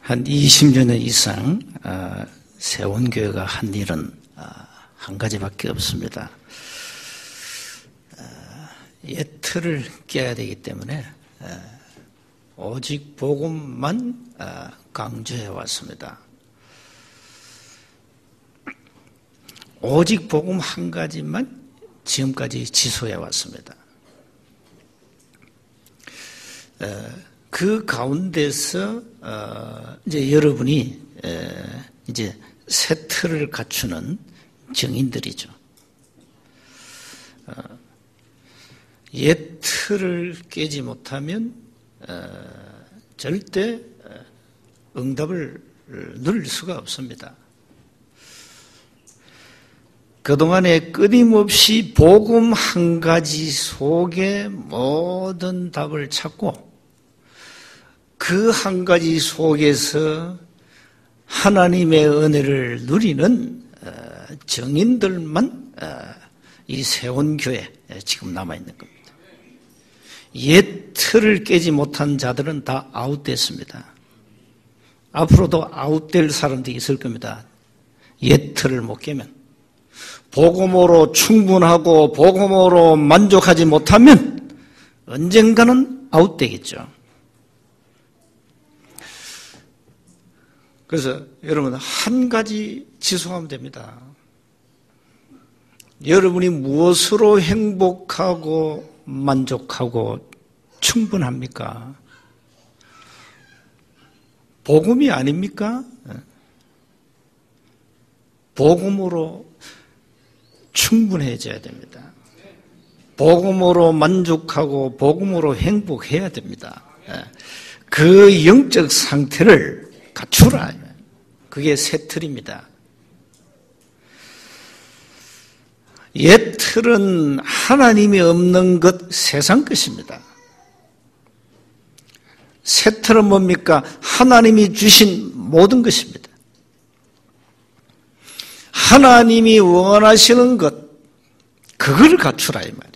한 20년 이상 세원교회가 한 일은 한 가지밖에 없습니다. 예틀을 깨야 되기 때문에 오직 복음만 강조해 왔습니다. 오직 복음 한 가지만 지금까지 지소해 왔습니다. 그 가운데서 이제 여러분이 이제 새 틀을 갖추는 증인들이죠. 옛 틀을 깨지 못하면 절대 응답을 누릴 수가 없습니다. 그동안에 끊임없이 복음 한 가지 속에 모든 답을 찾고 그 한 가지 속에서 하나님의 은혜를 누리는 증인들만 이 세원교회에 지금 남아있는 겁니다. 옛 틀을 깨지 못한 자들은 다 아웃됐습니다. 앞으로도 아웃될 사람들이 있을 겁니다. 옛 틀을 못 깨면. 복음으로 충분하고 복음으로 만족하지 못하면 언젠가는 아웃되겠죠. 그래서 여러분 한 가지 지속하면 됩니다. 여러분이 무엇으로 행복하고 만족하고 충분합니까? 복음이 아닙니까? 복음으로 충분해져야 됩니다. 복음으로 만족하고 복음으로 행복해야 됩니다. 그 영적 상태를 갖추라. 그게 새 틀입니다. 옛 틀은 하나님이 없는 것, 세상 것입니다. 새 틀은 뭡니까? 하나님이 주신 모든 것입니다. 하나님이 원하시는 것, 그걸 갖추라 이 말이에요.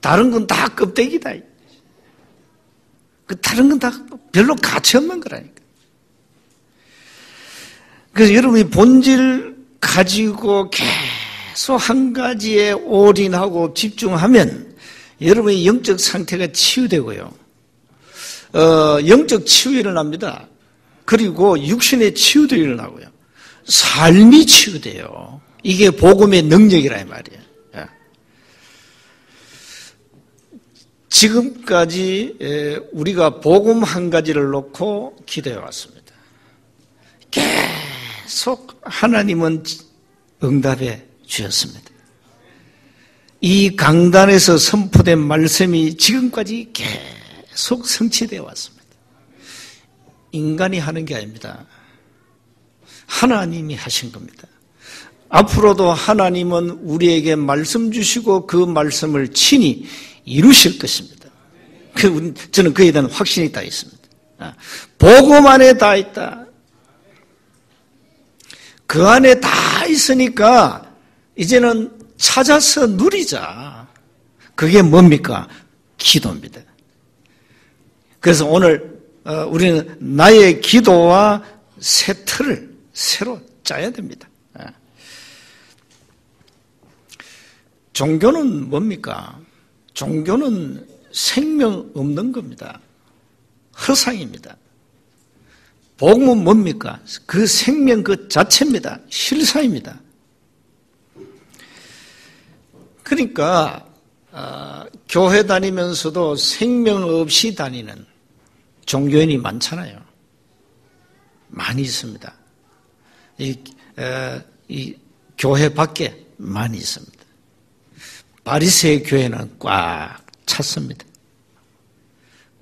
다른 건 다 껍데기다. 그 다른 건 다 별로 가치 없는 거라니까. 그래서 여러분이 본질 가지고 계속 한 가지에 올인하고 집중하면 여러분의 영적 상태가 치유되고요. 영적 치유 일어납니다. 그리고 육신의 치유도 일어나고요. 삶이 치유돼요. 이게 복음의 능력이라 이 말이에요. 지금까지 우리가 복음 한 가지를 놓고 기도해 왔습니다. 계속 하나님은 응답해 주셨습니다. 이 강단에서 선포된 말씀이 지금까지 계속 성취되어 왔습니다. 인간이 하는 게 아닙니다. 하나님이 하신 겁니다. 앞으로도 하나님은 우리에게 말씀 주시고 그 말씀을 친히 이루실 것입니다. 저는 그에 대한 확신이 다 있습니다. 복음 안에 다 있다. 그 안에 다 있으니까 이제는 찾아서 누리자. 그게 뭡니까? 기도입니다. 그래서 오늘 우리는 나의 기도와 새 틀을 새로 짜야 됩니다. 종교는 뭡니까? 종교는 생명 없는 겁니다. 허상입니다. 복음은 뭡니까? 그 생명 그 자체입니다. 실사입니다. 그러니까 교회 다니면서도 생명 없이 다니는 종교인이 많잖아요. 많이 있습니다. 이 교회 밖에 많이 있습니다. 바리새의 교회는 꽉 찼습니다.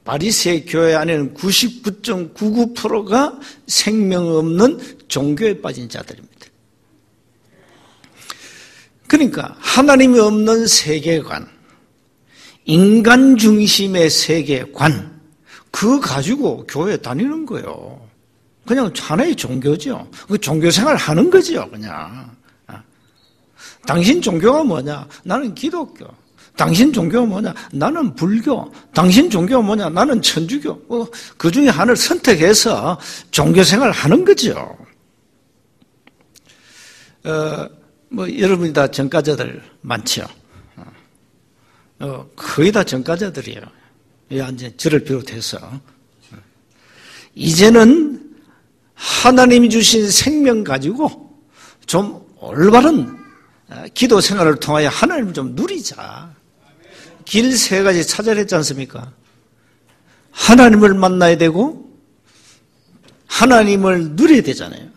바리새의 교회 안에는 99.99%가 생명 없는 종교에 빠진 자들입니다. 그러니까 하나님이 없는 세계관, 인간 중심의 세계관, 그거 가지고 교회 다니는 거예요. 그냥 하나의 종교죠. 그 종교 생활 하는 거죠, 그냥. 당신 종교가 뭐냐? 나는 기독교. 당신 종교가 뭐냐? 나는 불교. 당신 종교가 뭐냐? 나는 천주교. 그 중에 하나를 선택해서 종교 생활을 하는 거죠. 여러분이 다 전과자들 많죠. 거의 다 전과자들이에요. 이제 저를 비롯해서. 이제는 하나님이 주신 생명 가지고 좀 올바른 기도 생활을 통하여 하나님을 좀 누리자. 길 세 가지 찾아야 했지 않습니까? 하나님을 만나야 되고 하나님을 누려야 되잖아요.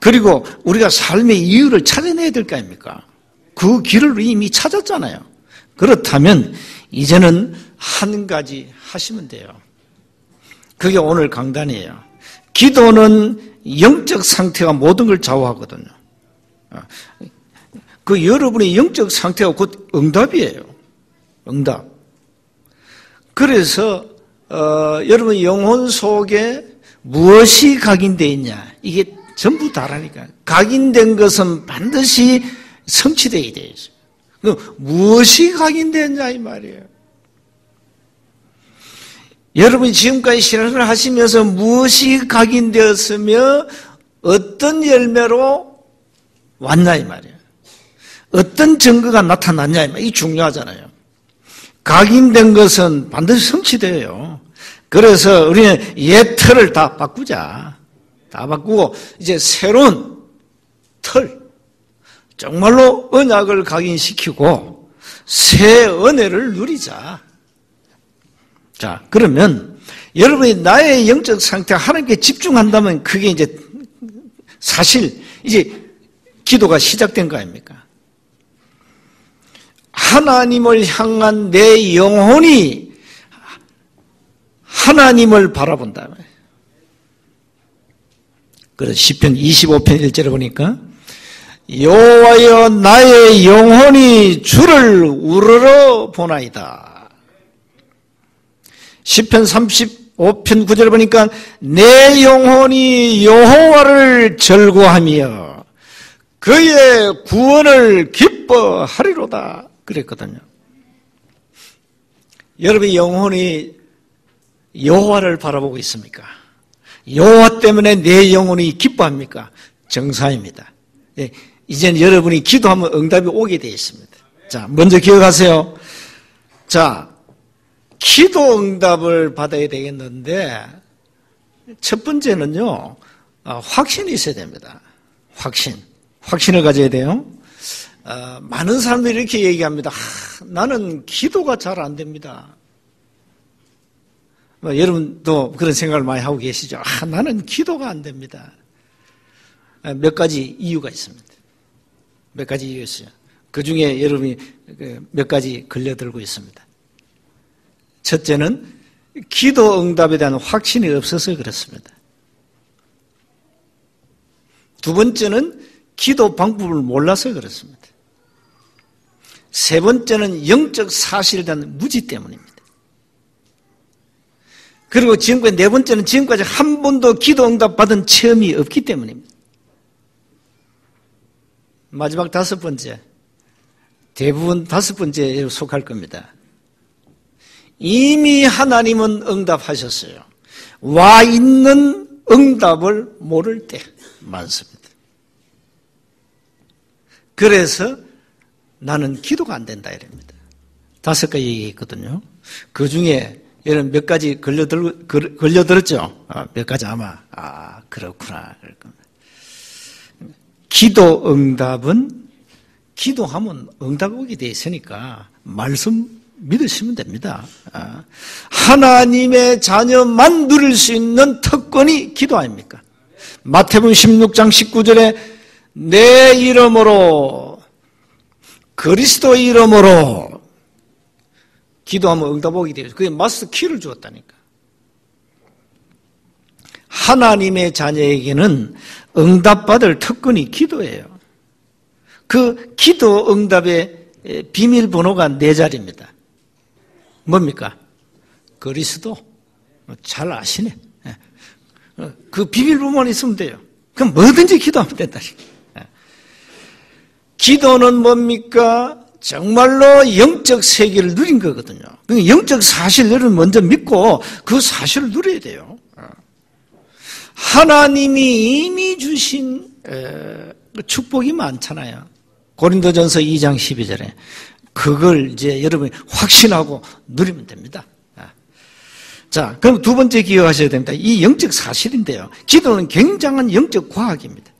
그리고 우리가 삶의 이유를 찾아내야 될 거 아닙니까? 그 길을 이미 찾았잖아요. 그렇다면 이제는 한 가지 하시면 돼요. 그게 오늘 강단이에요. 기도는 영적 상태가 모든 걸 좌우하거든요. 그 여러분의 영적 상태가 곧 응답이에요. 응답. 그래서 여러분 영혼 속에 무엇이 각인되어 있냐, 이게 전부 다라니까. 각인된 것은 반드시 성취되어야 되죠. 무엇이 각인되었냐 이 말이에요. 여러분이 지금까지 신앙을 하시면서 무엇이 각인되었으며 어떤 열매로 왔냐 이 말이에요. 어떤 증거가 나타났냐 이 말이에요. 이게 중요하잖아요. 각인된 것은 반드시 성취돼요. 그래서 우리는 옛 틀을 다 바꾸자. 다 바꾸고 이제 새로운 틀, 정말로 언약을 각인시키고 새 은혜를 누리자. 자, 그러면 여러분이 나의 영적 상태 하나님께 집중한다면 그게 이제 사실 이제 기도가 시작된 거 아닙니까? 하나님을 향한 내 영혼이 하나님을 바라본다. 그래서 시편 25편 1절에 보니까 여호와여 나의 영혼이 주를 우러러 보나이다. 시편 35편 9절에 보니까 내 영혼이 여호와를 절구하며 그의 구원을 기뻐하리로다 그랬거든요. 여러분의 영혼이 여호와를 바라보고 있습니까? 여호와 때문에 내 영혼이 기뻐합니까? 정상입니다. 예, 이제는 여러분이 기도하면 응답이 오게 되어 있습니다. 자, 먼저 기억하세요. 자, 기도 응답을 받아야 되겠는데 첫 번째는요, 확신이 있어야 됩니다. 확신을 가져야 돼요. 많은 사람들이 이렇게 얘기합니다. 나는 기도가 잘 안 됩니다. 여러분도 그런 생각을 많이 하고 계시죠. 나는 기도가 안 됩니다. 몇 가지 이유가 있습니다. 몇 가지 이유가 있어요. 그 중에 여러분이 몇 가지 걸려들고 있습니다. 첫째는 기도 응답에 대한 확신이 없어서 그렇습니다. 두 번째는 기도 방법을 몰라서 그렇습니다. 세 번째는 영적 사실에 대한 무지 때문입니다. 그리고 지금까지 네 번째는 지금까지 한 번도 기도 응답 받은 체험이 없기 때문입니다. 마지막 다섯 번째, 대부분 다섯 번째에 속할 겁니다. 이미 하나님은 응답하셨어요. 와 있는 응답을 모를 때 많습니다. 그래서 나는 기도가 안 된다 이랍니다. 다섯 가지 얘기했거든요. 그 중에 여러분 몇 가지 걸려들었죠? 몇 가지 아마 그렇구나 그럴 겁니다. 기도 응답은 기도하면 응답 오게 돼 있으니까 말씀 믿으시면 됩니다. 하나님의 자녀만 누릴 수 있는 특권이 기도 아닙니까? 마태복음 16장 19절에 내 이름으로 그리스도의 이름으로 기도하면 응답 오게 돼요. 그게 마스터 키를 주었다니까. 하나님의 자녀에게는 응답받을 특권이 기도예요. 그 기도 응답의 비밀번호가 네 자리입니다. 뭡니까? 그리스도. 잘 아시네. 그 비밀번호만 있으면 돼요. 그럼 뭐든지 기도하면 된다. 기도는 뭡니까? 정말로 영적 세계를 누린 거거든요. 그러니까 영적 사실을 먼저 믿고 그 사실을 누려야 돼요. 하나님이 이미 주신 축복이 많잖아요. 고린도전서 2장 12절에 그걸 이제 여러분이 확신하고 누리면 됩니다. 자, 그럼 두 번째 기억하셔야 됩니다. 이 영적 사실인데요. 기도는 굉장한 영적 과학입니다.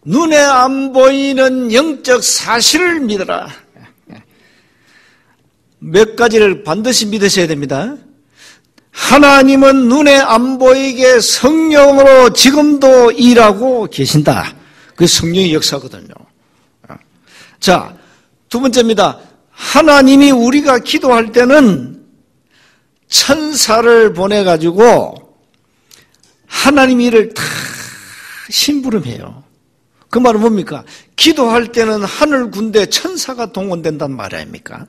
눈에 안 보이는 영적 사실을 믿어라. 몇 가지를 반드시 믿으셔야 됩니다. 하나님은 눈에 안 보이게 성령으로 지금도 일하고 계신다. 그게 성령의 역사거든요. 자, 두 번째입니다. 하나님이 우리가 기도할 때는 천사를 보내가지고 하나님 일을 다 심부름해요. 그 말은 뭡니까? 기도할 때는 하늘 군대 천사가 동원된단 말 아닙니까?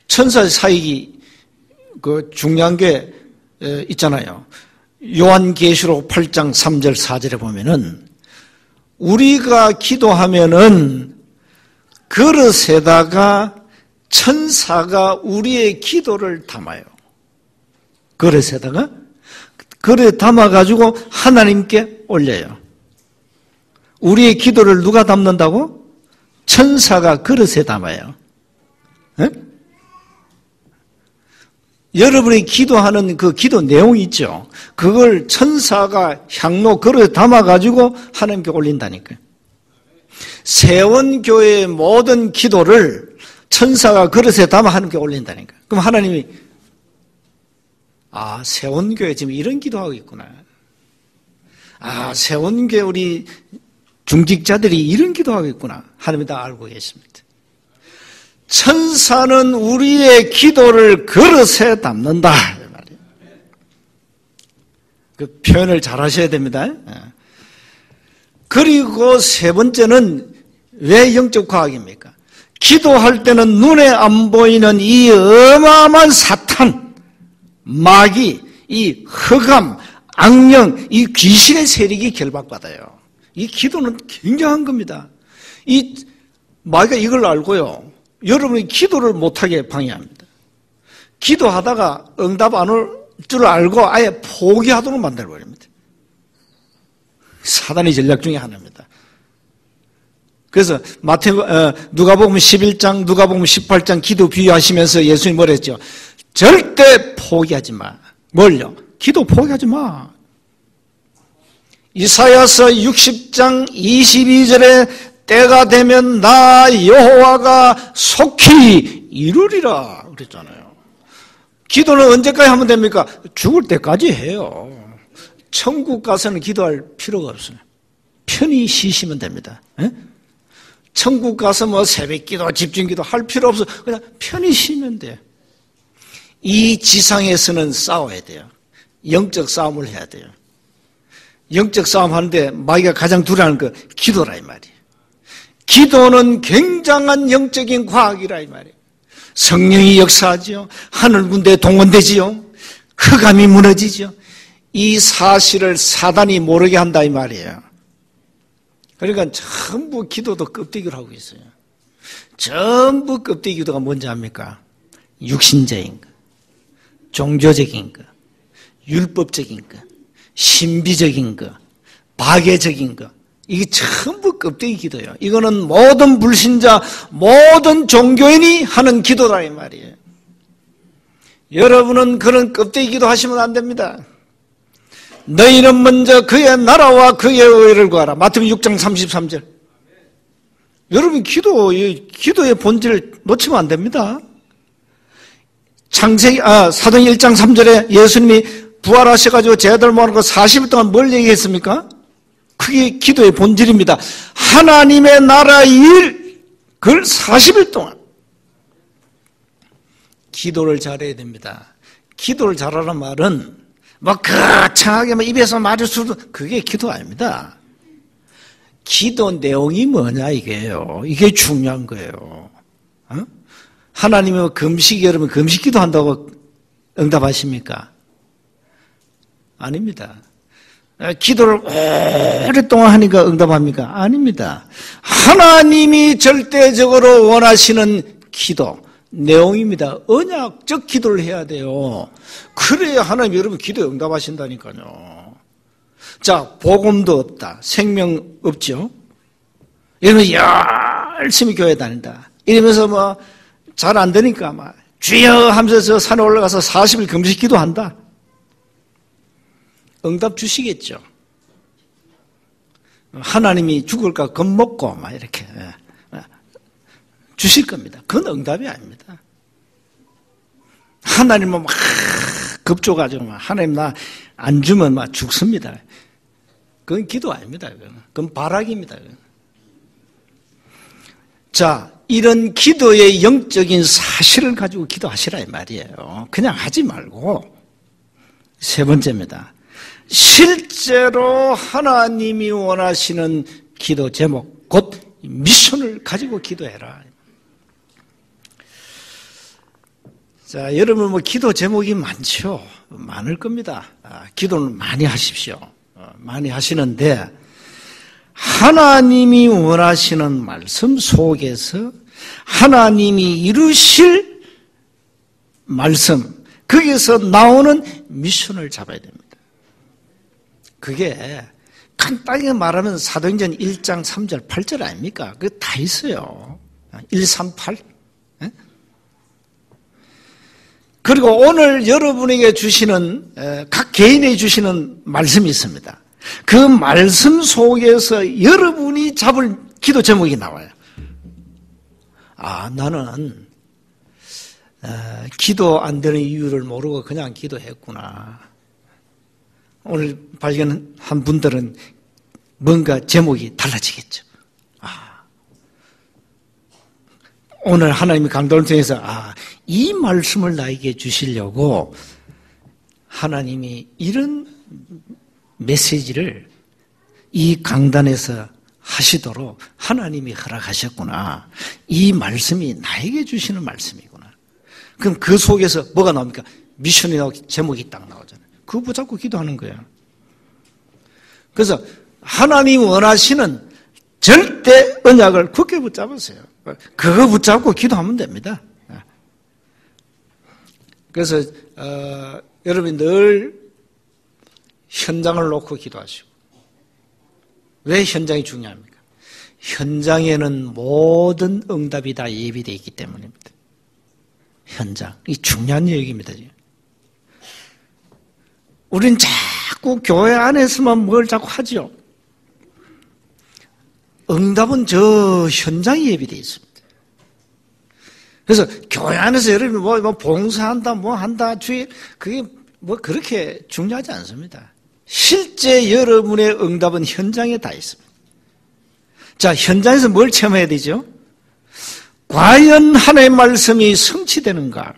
천사 사역이 그 중요한 게 있잖아요. 요한계시록 8장 3절 4절에 보면은 우리가 기도하면은 그릇에다가 천사가 우리의 기도를 담아요. 그릇에다가 그릇에 담아가지고 하나님께 올려요. 우리의 기도를 누가 담는다고? 천사가 그릇에 담아요. 에? 여러분이 기도하는 그 기도 내용이 있죠. 그걸 천사가 향로 그릇에 담아가지고 하나님께 올린다니까요. 세원교회의 모든 기도를 천사가 그릇에 담아 하나님께 올린다니까요. 그럼 하나님이 세원교회 지금 이런 기도하고 있구나. 세원교회 우리 중직자들이 이런 기도하고 있구나. 하나님이 다 알고 계십니다. 천사는 우리의 기도를 그릇에 담는다. 그 표현을 잘 하셔야 됩니다. 그리고 세 번째는 왜 영적 과학입니까? 기도할 때는 눈에 안 보이는 이 어마어마한 사탄, 마귀, 이 흑암, 악령, 이 귀신의 세력이 결박받아요. 이 기도는 굉장한 겁니다. 이 마귀가 이걸 알고요. 여러분이 기도를 못하게 방해합니다. 기도하다가 응답 안 올 줄 알고 아예 포기하도록 만들어버립니다. 사단의 전략 중에 하나입니다. 그래서 누가복음 11장, 누가복음 18장 기도 비유하시면서 예수님이 뭐랬죠? 절대 포기하지 마. 뭘요? 기도 포기하지 마. 이사야서 60장 22절에 때가 되면 나 여호와가 속히 이루리라 그랬잖아요. 기도는 언제까지 하면 됩니까? 죽을 때까지 해요. 천국 가서는 기도할 필요가 없어요. 편히 쉬시면 됩니다. 에? 천국 가서 뭐 새벽기도, 집중기도 할 필요 없어. 그냥 편히 쉬면 돼요. 이 지상에서는 싸워야 돼요. 영적 싸움을 해야 돼요. 영적 싸움 하는데 마귀가 가장 두려워하는 거 기도라 이 말이에요. 기도는 굉장한 영적인 과학이라 이 말이에요. 성령이 역사하지요. 하늘 군대에 동원되지요. 흑암이 무너지죠. 이 사실을 사단이 모르게 한다 이 말이에요. 그러니까 전부 기도도 껍데기를 하고 있어요. 전부 껍데기 기도가 뭔지 압니까? 육신적인 거, 종교적인 거, 율법적인 거, 신비적인 거, 박애적인 거. 이게 전부 껍데기 기도예요. 이거는 모든 불신자, 모든 종교인이 하는 기도다 이 말이에요. 여러분은 그런 껍데기 기도 하시면 안 됩니다. 너희는 먼저 그의 나라와 그의 의를 구하라. 마태복음 6장 33절. 여러분 기도의 본질을 놓치면 안 됩니다. 사도행 1장 3절에 예수님이 부활하셔가지고 제자들 모아놓고 40일 동안 뭘 얘기했습니까? 그게 기도의 본질입니다. 하나님의 나라 일, 그걸 40일 동안. 기도를 잘해야 됩니다. 기도를 잘하라는 말은 막 거창하게 입에서 말할 수도 그게 기도 아닙니다. 기도 내용이 뭐냐 이게요. 이게 중요한 거예요. 하나님이 금식 여러분 금식 기도한다고 응답하십니까? 아닙니다. 기도를 오랫동안 하니까 응답합니까? 아닙니다. 하나님이 절대적으로 원하시는 기도 내용입니다. 언약적 기도를 해야 돼요. 그래야 하나님 여러분 기도에 응답하신다니까요. 자, 복음도 없다. 생명 없죠. 이러면서 열심히 교회 다닌다. 이러면서 뭐 잘 안 되니까 막 주여 하면서 저 산에 올라가서 40일 금식 기도한다. 응답 주시겠죠. 하나님이 죽을까 겁먹고 막 이렇게 주실 겁니다. 그건 응답이 아닙니다. 하나님은 막 급조가지고 막 하나님 나 안 주면 막 죽습니다. 그건 기도 아닙니다. 그건 발악입니다. 자, 이런 기도의 영적인 사실을 가지고 기도하시라 이 말이에요. 그냥 하지 말고. 세 번째입니다. 실제로 하나님이 원하시는 기도 제목, 곧 미션을 가지고 기도해라. 자, 여러분 뭐 기도 제목이 많죠. 많을 겁니다. 기도는 많이 하십시오. 많이 하시는데 하나님이 원하시는 말씀 속에서 하나님이 이루실 말씀, 거기서 나오는 미션을 잡아야 됩니다. 그게 간단하게 말하면 사도행전 1장 3절 8절 아닙니까? 그게 다 있어요. 138. 그리고 오늘 여러분에게 주시는 각 개인에게 주시는 말씀이 있습니다. 그 말씀 속에서 여러분이 잡을 기도 제목이 나와요. 아, 나는 기도 안 되는 이유를 모르고 그냥 기도했구나. 오늘 발견한 분들은 뭔가 제목이 달라지겠죠. 오늘 하나님이 강도를 통해서 이 말씀을 나에게 주시려고 하나님이 이런 메시지를 이 강단에서 하시도록 하나님이 허락하셨구나. 이 말씀이 나에게 주시는 말씀이구나. 그럼 그 속에서 뭐가 나옵니까? 미션이 나오고 제목이 딱 나오잖아요. 그거 붙잡고 기도하는 거예요. 그래서 하나님 원하시는 절대 언약을 굳게 붙잡으세요. 그거 붙잡고 기도하면 됩니다. 그래서 여러분이 늘 현장을 놓고 기도하시고. 왜 현장이 중요합니까? 현장에는 모든 응답이 다 예비되어 있기 때문입니다. 현장. 이 중요한 얘기입니다. 우린 자꾸 교회 안에서만 뭘 자꾸 하죠. 응답은 저 현장에 예비되어 있습니다. 그래서 교회 안에서 여러분이 뭐 봉사한다, 뭐 한다, 주의, 그게 뭐 그렇게 중요하지 않습니다. 실제 여러분의 응답은 현장에 다 있습니다. 자, 현장에서 뭘 체험해야 되죠? 과연 하나님의 말씀이 성취되는가?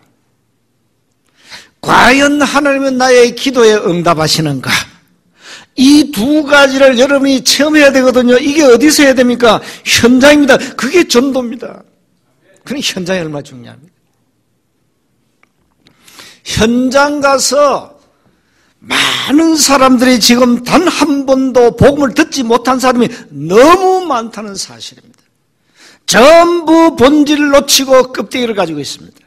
과연 하나님은 나의 기도에 응답하시는가? 이 두 가지를 여러분이 체험해야 되거든요. 이게 어디서 해야 됩니까? 현장입니다. 그게 전도입니다. 그럼 현장이 얼마나 중요합니까? 현장 가서 많은 사람들이 지금 단 한 번도 복음을 듣지 못한 사람이 너무 많다는 사실입니다. 전부 본질을 놓치고 껍데기를 가지고 있습니다.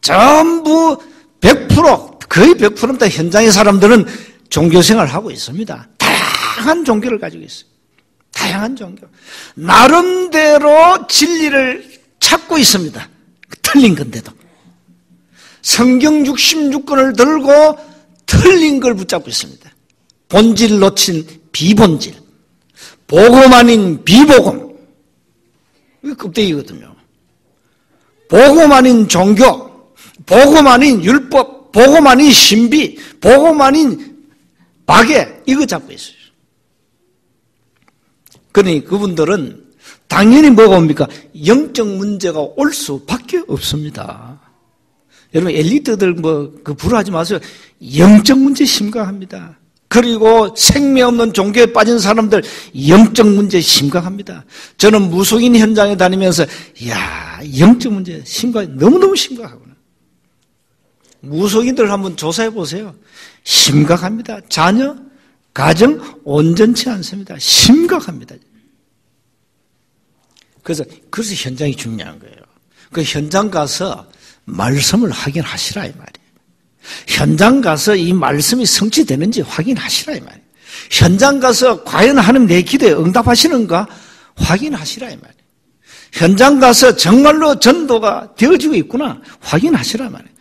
전부 100%, 거의 100%입니다. 현장의 사람들은 종교생활을 하고 있습니다. 다양한 종교를 가지고 있어요. 다양한 종교. 나름대로 진리를 찾고 있습니다. 틀린 건데도. 성경 66권을 들고 틀린 걸 붙잡고 있습니다. 본질 놓친 비본질. 복음 아닌 비복음. 이게 껍데기거든요. 복음 아닌 종교. 복음 아닌 율법. 복음 아닌 신비. 복음 아닌 박애. 이거 잡고 있어요. 그러니 그분들은 당연히 뭐가 옵니까? 영적 문제가 올 수밖에 없습니다. 여러분 엘리트들 그 불화하지 마세요. 영적 문제 심각합니다. 그리고 생명 없는 종교에 빠진 사람들 영적 문제 심각합니다. 저는 무속인 현장에 다니면서 영적 문제 너무너무 심각하구나. 무속인들 한번 조사해 보세요. 심각합니다. 자녀 가정 온전치 않습니다. 심각합니다. 그래서 현장이 중요한 거예요. 그 현장 가서 말씀을 확인하시라 이 말이에요. 현장 가서 이 말씀이 성취되는지 확인하시라 이 말이에요. 현장 가서 과연 하나님 내 기도에 응답하시는가 확인하시라 이 말이에요. 현장 가서 정말로 전도가 되어지고 있구나 확인하시라 말이에요.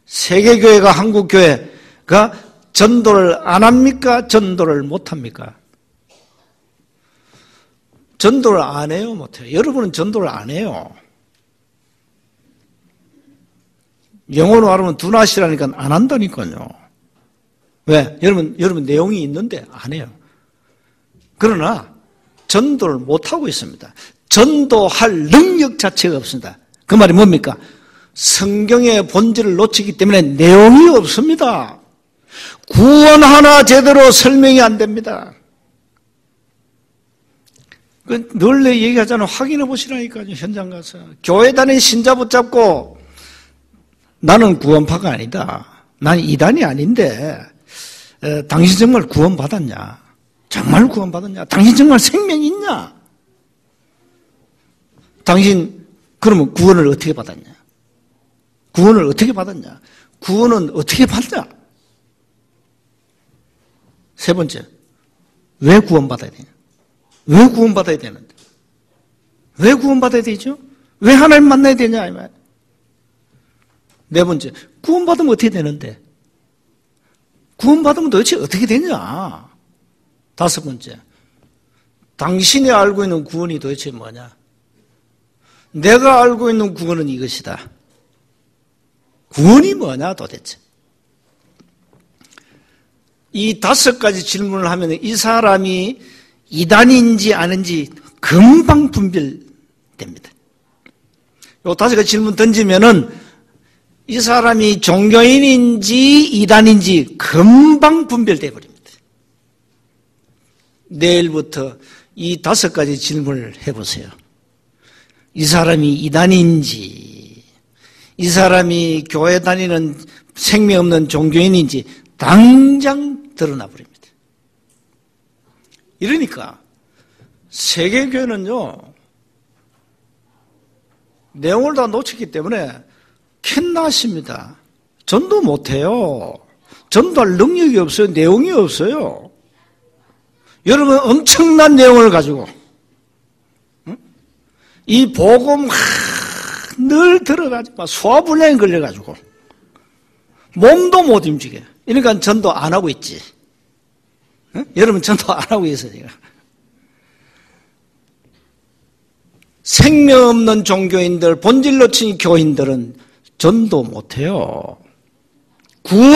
세계교회가 한국교회가 전도를 안 합니까? 전도를 못 합니까? 전도를 안 해요, 못 해요? 여러분은 전도를 안 해요. 영어로 말하면 두나시라니까 안 한다니까요. 왜? 여러분 내용이 있는데 안 해요. 그러나 전도를 못 하고 있습니다. 전도할 능력 자체가 없습니다. 그 말이 뭡니까? 성경의 본질을 놓치기 때문에 내용이 없습니다. 구원 하나 제대로 설명이 안 됩니다. 늘 내 얘기하잖아. 확인해 보시라니까요. 현장 가서. 교회 다니는 신자 붙잡고 나는 구원파가 아니다. 난 이단이 아닌데 당신 정말 구원받았냐? 정말 구원받았냐? 당신 정말 생명이 있냐? 당신 그러면 구원을 어떻게 받았냐? 구원을 어떻게 받았냐? 구원은 어떻게 받냐? 세 번째, 왜 구원받아야 되냐? 왜 구원받아야 되는데? 왜 구원받아야 되죠? 왜 하나님 만나야 되냐? 이 말. 네 번째, 구원받으면 어떻게 되는데? 구원받으면 도대체 어떻게 되냐? 다섯 번째, 당신이 알고 있는 구원이 도대체 뭐냐? 내가 알고 있는 구원은 이것이다. 구원이 뭐냐 도대체? 이 다섯 가지 질문을 하면 이 사람이 이단인지 아닌지 금방 분별됩니다. 요 다섯 가지 질문 던지면은 이 사람이 종교인인지 이단인지 금방 분별돼 버립니다. 내일부터 이 다섯 가지 질문을 해보세요. 이 사람이 이단인지, 이 사람이 교회 다니는 생명 없는 종교인인지 당장 드러나 버립니다. 이러니까 세계교회는요, 내용을 다 놓쳤기 때문에 캔나십니다. 전도 못해요. 전도할 능력이 없어요. 내용이 없어요. 여러분 엄청난 내용을 가지고 이 복음 늘 들어가지고 소화불량이 걸려가지고 몸도 못 움직여. 그러니까 전도 안 하고 있지. 응? 여러분 전도 안 하고 있어요. 지금. 생명 없는 종교인들, 본질 놓친 교인들은 전도 못해요. 구원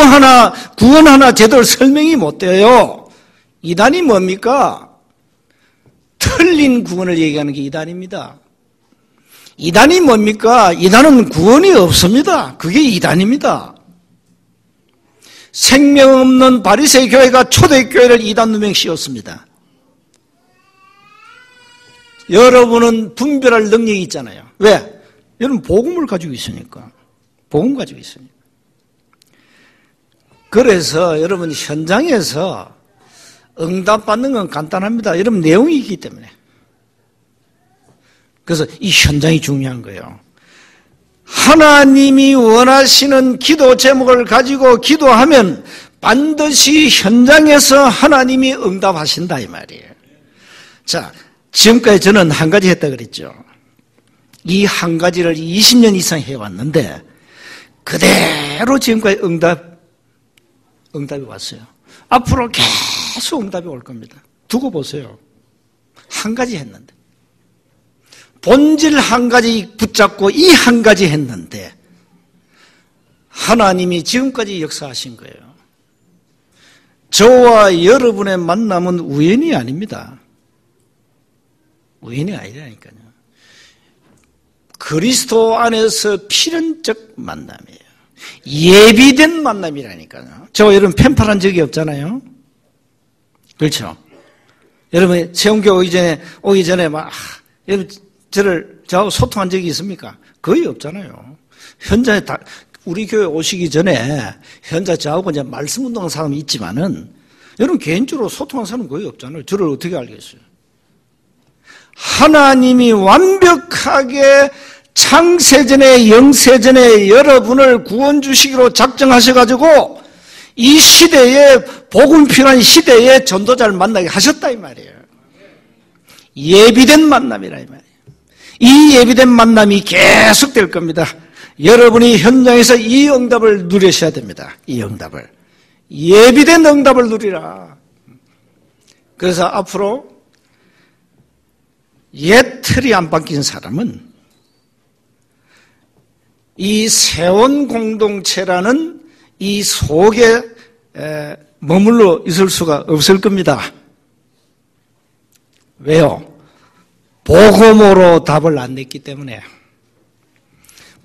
하나 제대로 설명이 못 돼요. 이단이 뭡니까? 틀린 구원을 얘기하는 게 이단입니다. 이단이 뭡니까? 이단은 구원이 없습니다. 그게 이단입니다. 생명 없는 바리새인 교회가 초대교회를 이단 누명 씌웠습니다. 여러분은 분별할 능력이 있잖아요. 왜? 여러분 복음을 가지고 있으니까. 복음 가지고 있으니까. 그래서 여러분 현장에서 응답받는 건 간단합니다. 여러분 내용이 있기 때문에. 그래서 이 현장이 중요한 거예요. 하나님이 원하시는 기도 제목을 가지고 기도하면 반드시 현장에서 하나님이 응답하신다 이 말이에요. 자, 지금까지 저는 한 가지 했다 그랬죠. 이 한 가지를 20년 이상 해왔는데 그대로 지금까지 응답이 왔어요. 앞으로 계속 응답이 올 겁니다. 두고 보세요. 한 가지 했는데. 본질 한 가지 붙잡고 이 한 가지 했는데 하나님이 지금까지 역사하신 거예요. 저와 여러분의 만남은 우연이 아닙니다. 우연이 아니라니까요. 그리스도 안에서 필연적 만남이에요. 예비된 만남이라니까요. 저 여러분 펜팔한 적이 없잖아요. 그렇죠? 여러분 세운교회 오기 전에 막 여러분 저하고 소통한 적이 있습니까? 거의 없잖아요. 현장에 우리 교회 오시기 전에 현장 저하고 이제 말씀 운동한 사람이 있지만은 여러분 개인적으로 소통한 사람은 거의 없잖아요. 저를 어떻게 알겠어요? 하나님이 완벽하게 창세전에 영세전에 여러분을 구원 주시기로 작정하셔가지고 이 시대에 복음 필요한 시대에 전도자를 만나게 하셨다 이 말이에요. 예비된 만남이라 이 말이에요. 이 예비된 만남이 계속될 겁니다. 여러분이 현장에서 이 응답을 누리셔야 됩니다. 이 응답을. 예비된 응답을 누리라. 그래서 앞으로 옛 틀이 안 바뀐 사람은 이 세원 공동체라는 이 속에 머물러 있을 수가 없을 겁니다. 왜요? 복음으로 답을 안 냈기 때문에.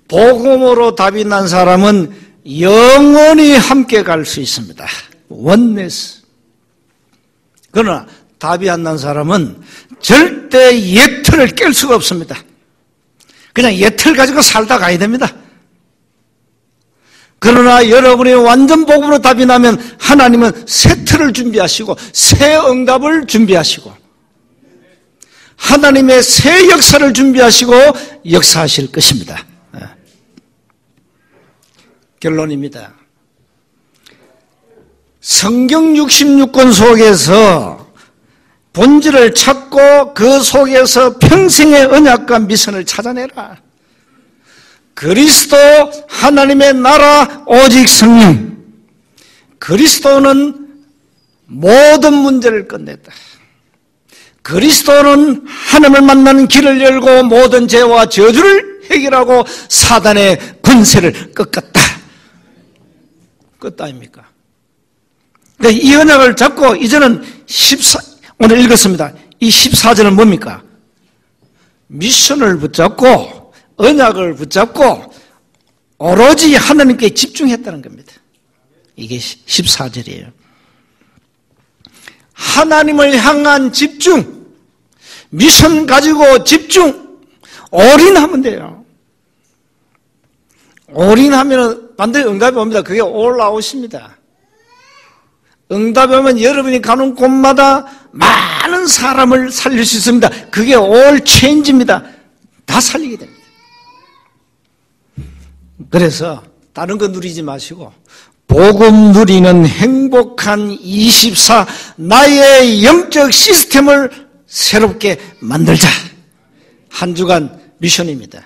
복음으로 답이 난 사람은 영원히 함께 갈 수 있습니다. 원네스. 그러나 답이 안 난 사람은 절대 옛 틀을 깰 수가 없습니다. 그냥 옛 틀 가지고 살다 가야 됩니다. 그러나 여러분이 완전 복음으로 답이 나면 하나님은 새 틀을 준비하시고 새 응답을 준비하시고 하나님의 새 역사를 준비하시고 역사하실 것입니다. 결론입니다. 성경 66권 속에서 본질을 찾고 그 속에서 평생의 언약과 미션을 찾아내라. 그리스도 하나님의 나라 오직 성령. 그리스도는 모든 문제를 끝냈다. 그리스도는 하나님을 만나는 길을 열고 모든 죄와 저주를 해결하고 사단의 권세를 꺾었다. 껐다 아닙니까? 이 언약을 잡고 이제는 오늘 읽었습니다. 이 14절은 뭡니까? 미션을 붙잡고 언약을 붙잡고 오로지 하나님께 집중했다는 겁니다. 이게 14절이에요. 하나님을 향한 집중, 미션 가지고 집중, 올인하면 돼요. 올인하면 반드시 응답이 옵니다. 그게 올아웃입니다. 응답이 오면 여러분이 가는 곳마다 많은 사람을 살릴 수 있습니다. 그게 올 체인지입니다. 다 살리게 됩니다. 그래서 다른 거 누리지 마시고 복음 누리는 행복한 24 나의 영적 시스템을 새롭게 만들자. 한 주간 미션입니다.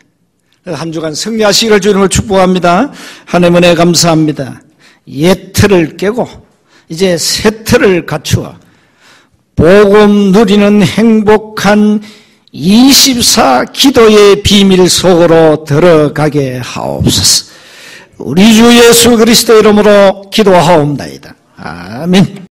한 주간 승리하시기를 주님을 축복합니다. 하나님 은혜 감사합니다. 옛 틀을 깨고 이제 새 틀을 갖추어 복음 누리는 행복한 24 기도의 비밀 속으로 들어가게 하옵소서. 우리 주 예수 그리스도 이름으로 기도하옵나이다. 아멘.